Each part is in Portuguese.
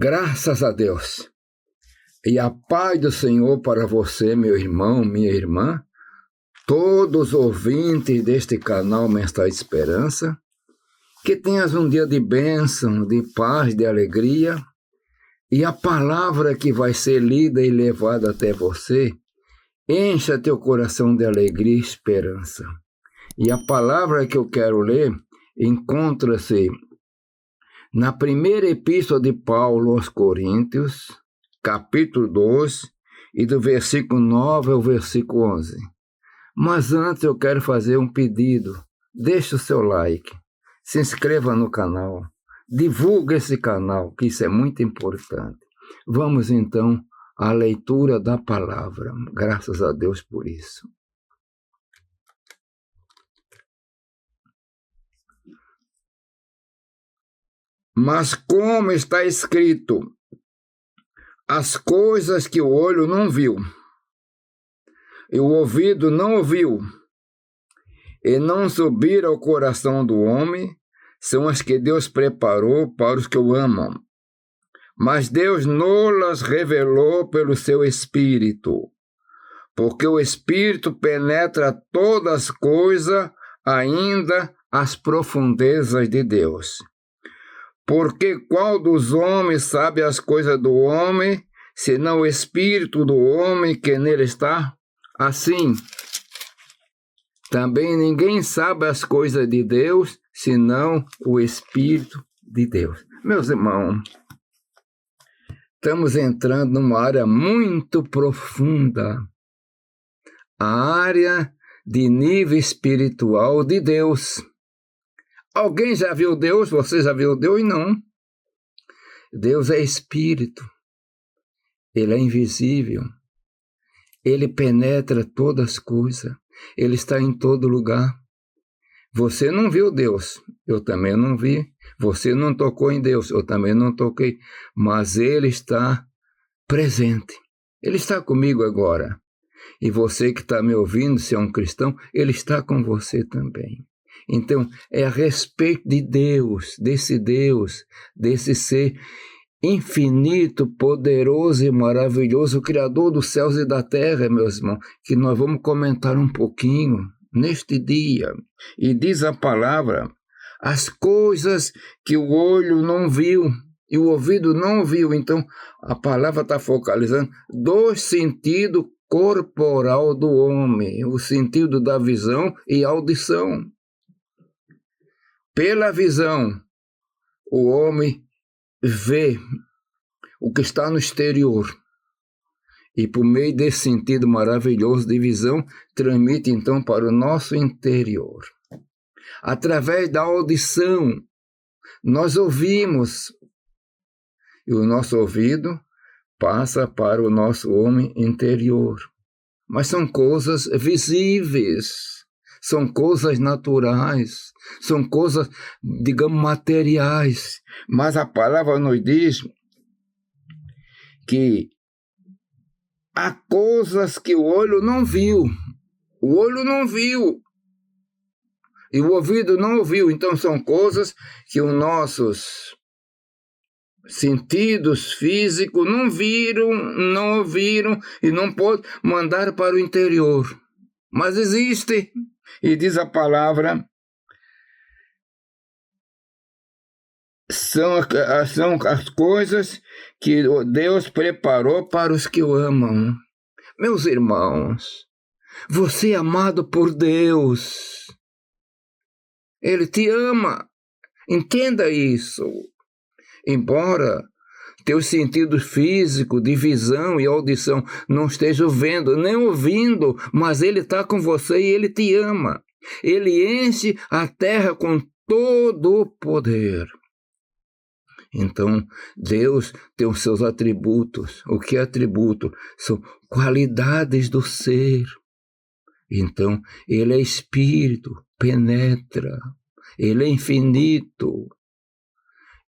Graças a Deus. E a paz do Senhor para você, meu irmão, minha irmã, todos os ouvintes deste canal Mensagem de Esperança, que tenhas um dia de bênção, de paz, de alegria, e a palavra que vai ser lida e levada até você, encha teu coração de alegria e esperança. E a palavra que eu quero ler encontra-se na primeira epístola de Paulo aos Coríntios, capítulo 2, e do versículo 9 ao versículo 11. Mas antes eu quero fazer um pedido. Deixe o seu like, se inscreva no canal, divulgue esse canal, que isso é muito importante. Vamos então à leitura da palavra. Graças a Deus por isso. Mas como está escrito, as coisas que o olho não viu, e o ouvido não ouviu, e não subiram ao coração do homem, são as que Deus preparou para os que o amam. Mas Deus não-las revelou pelo seu Espírito, porque o Espírito penetra todas as coisas, ainda as profundezas de Deus. Porque qual dos homens sabe as coisas do homem, senão o Espírito do homem que nele está? Assim, também ninguém sabe as coisas de Deus, senão o Espírito de Deus. Meus irmãos, estamos entrando numa área muito profunda, a área de nível espiritual de Deus. Alguém já viu Deus? Você já viu Deus? Não. Deus é Espírito. Ele é invisível. Ele penetra todas as coisas. Ele está em todo lugar. Você não viu Deus. Eu também não vi. Você não tocou em Deus. Eu também não toquei. Mas Ele está presente. Ele está comigo agora. E você que está me ouvindo, se é um cristão, Ele está com você também. Então, é a respeito de Deus, desse ser infinito, poderoso e maravilhoso, Criador dos céus e da terra, meus irmãos, que nós vamos comentar um pouquinho neste dia. E diz a palavra, as coisas que o olho não viu e o ouvido não ouviu. Então, a palavra está focalizando dois sentidos corporal do homem, o sentido da visão e audição. Pela visão, o homem vê o que está no exterior. E por meio desse sentido maravilhoso de visão, transmite então para o nosso interior. Através da audição, nós ouvimos. E o nosso ouvido passa para o nosso homem interior. Mas são coisas visíveis. São coisas naturais, são coisas, digamos, materiais. Mas a palavra nos diz que há coisas que o olho não viu. O olho não viu. E o ouvido não ouviu. Então são coisas que os nossos sentidos físicos não viram, não ouviram e não podem mandar para o interior. Mas existe. E diz a palavra, são as coisas que Deus preparou para os que o amam. Meus irmãos, você é amado por Deus. Ele te ama. Entenda isso. Embora teu sentido físico, de visão e audição não estejam vendo, nem ouvindo, mas Ele está com você e Ele te ama. Ele enche a terra com todo o poder. Então, Deus tem os seus atributos. O que é atributo? São qualidades do ser. Então, Ele é Espírito, penetra. Ele é infinito.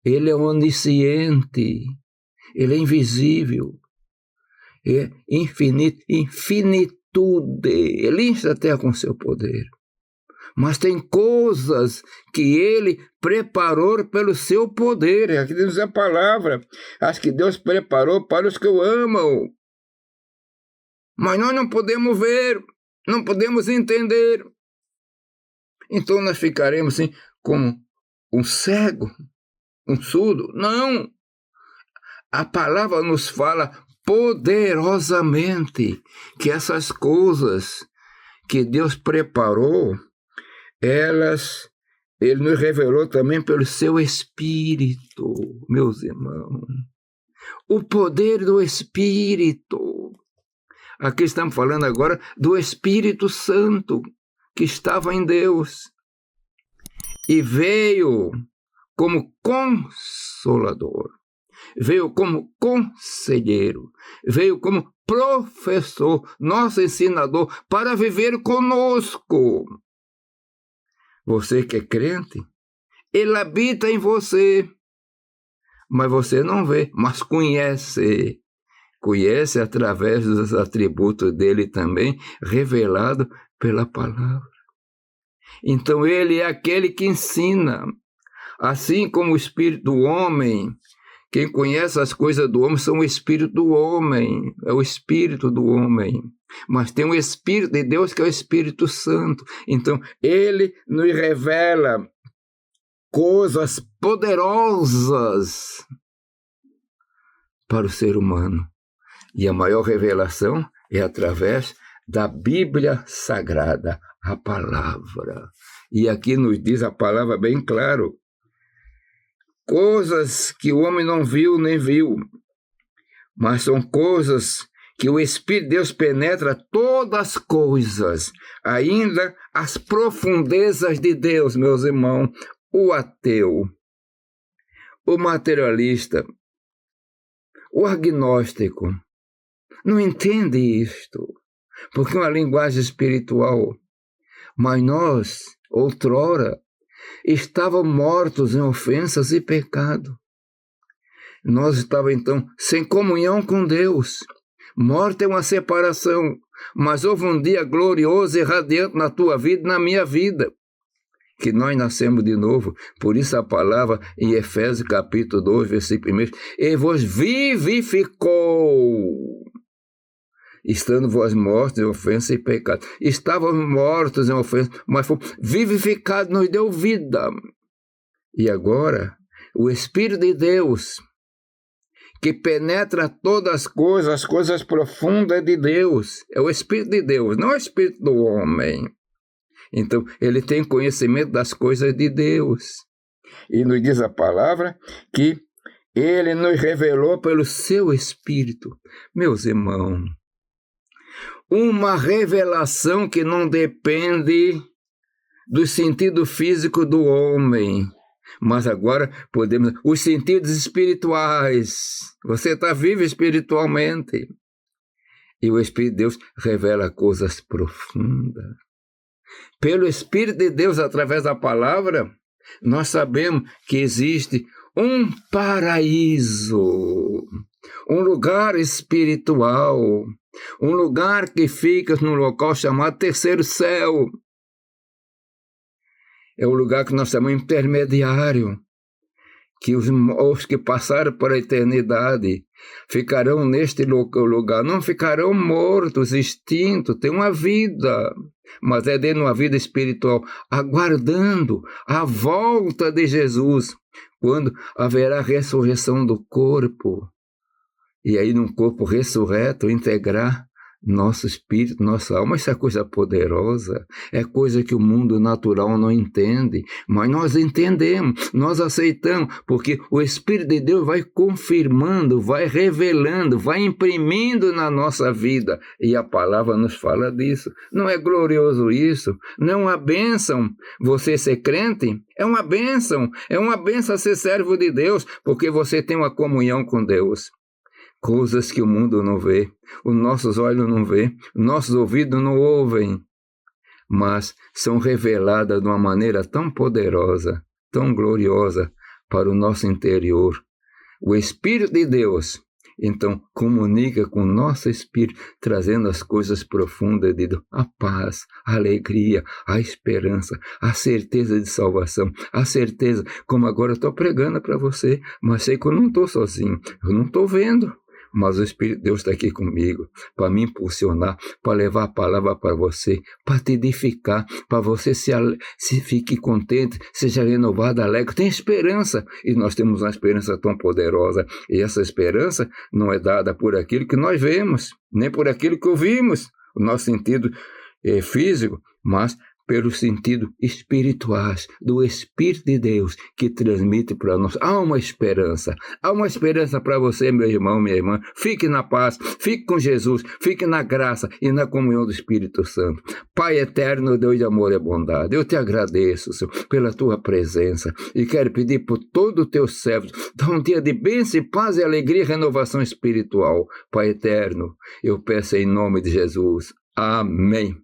Ele é onisciente. Ele é invisível, é infinito, infinitude. Ele enche a terra com seu poder. mas tem coisas que Ele preparou pelo seu poder. Aqui diz a palavra, as que Deus preparou para os que o amam. Mas nós não podemos ver, não podemos entender. Então nós ficaremos assim como um cego, um surdo. Não! A palavra nos fala poderosamente que essas coisas que Deus preparou, Ele nos revelou também pelo seu Espírito, meus irmãos. O poder do Espírito. Aqui estamos falando agora do Espírito Santo, que estava em Deus. E veio como consolador. Veio como conselheiro, veio como professor, nosso ensinador, para viver conosco. Você que é crente, Ele habita em você, mas você não vê, mas conhece. Conhece através dos atributos dele também, revelado pela palavra. Então Ele é aquele que ensina, assim como o Espírito do homem. Quem conhece as coisas do homem são o Espírito do homem, é o Espírito do homem. Mas tem o Espírito de Deus que é o Espírito Santo. Então, Ele nos revela coisas poderosas para o ser humano. E a maior revelação é através da Bíblia Sagrada, a palavra. E aqui nos diz a palavra bem claro. Coisas que o homem não viu nem viu, mas são coisas que o Espírito de Deus penetra todas as coisas, ainda as profundezas de Deus, meus irmãos. O ateu, o materialista, o agnóstico, não entende isto, porque é uma linguagem espiritual. Mas nós, outrora, estávamos mortos em ofensas e pecado. Nós estávamos, então, sem comunhão com Deus. Morte é uma separação, mas houve um dia glorioso e radiante na tua vida e na minha vida, que nós nascemos de novo. Por isso a palavra em Efésios capítulo 2, versículo 1, e vos vivificou, estando vós mortos em ofensa e pecado. Estávamos mortos em ofensa, mas fomos vivificados, nos deu vida. E agora, o Espírito de Deus, que penetra todas as coisas profundas de Deus, é o Espírito de Deus, não é o Espírito do homem. Então, ele tem conhecimento das coisas de Deus. E nos diz a palavra que ele nos revelou pelo seu Espírito. Meus irmãos, uma revelação que não depende do sentido físico do homem, mas agora podemos, os sentidos espirituais. Você está vivo espiritualmente. E o Espírito de Deus revela coisas profundas. Pelo Espírito de Deus, através da palavra, nós sabemos que existe um paraíso, um lugar espiritual, um lugar que fica num local chamado terceiro céu. É o lugar que nós chamamos intermediário, que os que passaram por a eternidade ficarão neste lugar, não ficarão mortos, extintos, têm uma vida, mas é dentro de uma vida espiritual, aguardando a volta de Jesus, quando haverá ressurreição do corpo, e aí num corpo ressurreto integrar nosso espírito, nossa alma. Isso é coisa poderosa, é coisa que o mundo natural não entende, mas nós entendemos, nós aceitamos, porque o Espírito de Deus vai confirmando, vai revelando, vai imprimindo na nossa vida, e a palavra nos fala disso. Não é glorioso isso? Não é uma bênção você ser crente? É uma bênção ser servo de Deus, porque você tem uma comunhão com Deus. Coisas que o mundo não vê, os nossos olhos não vê, nossos ouvidos não ouvem, mas são reveladas de uma maneira tão poderosa, tão gloriosa para o nosso interior. O Espírito de Deus Então, comunica com o nosso espírito, trazendo as coisas profundas de Deus, a paz, a alegria, a esperança, a certeza de salvação, a certeza, como agora eu estou pregando para você, mas sei que eu não estou sozinho, eu não estou vendo, mas o Espírito de Deus está aqui comigo, para me impulsionar, para levar a palavra para você, para te edificar, para você se fique contente, seja renovado, alegre, tem esperança, e nós temos uma esperança tão poderosa, e essa esperança não é dada por aquilo que nós vemos, nem por aquilo que ouvimos, o nosso sentido físico, mas pelo sentido espirituais, do Espírito de Deus, que transmite para nós. Há uma esperança para você, meu irmão, minha irmã. Fique na paz, fique com Jesus, fique na graça e na comunhão do Espírito Santo. Pai eterno, Deus de amor e bondade, eu te agradeço, Senhor, pela tua presença e quero pedir por todo o teu servo, dá um dia de bênção, paz e alegria e renovação espiritual. Pai eterno, eu peço em nome de Jesus. Amém.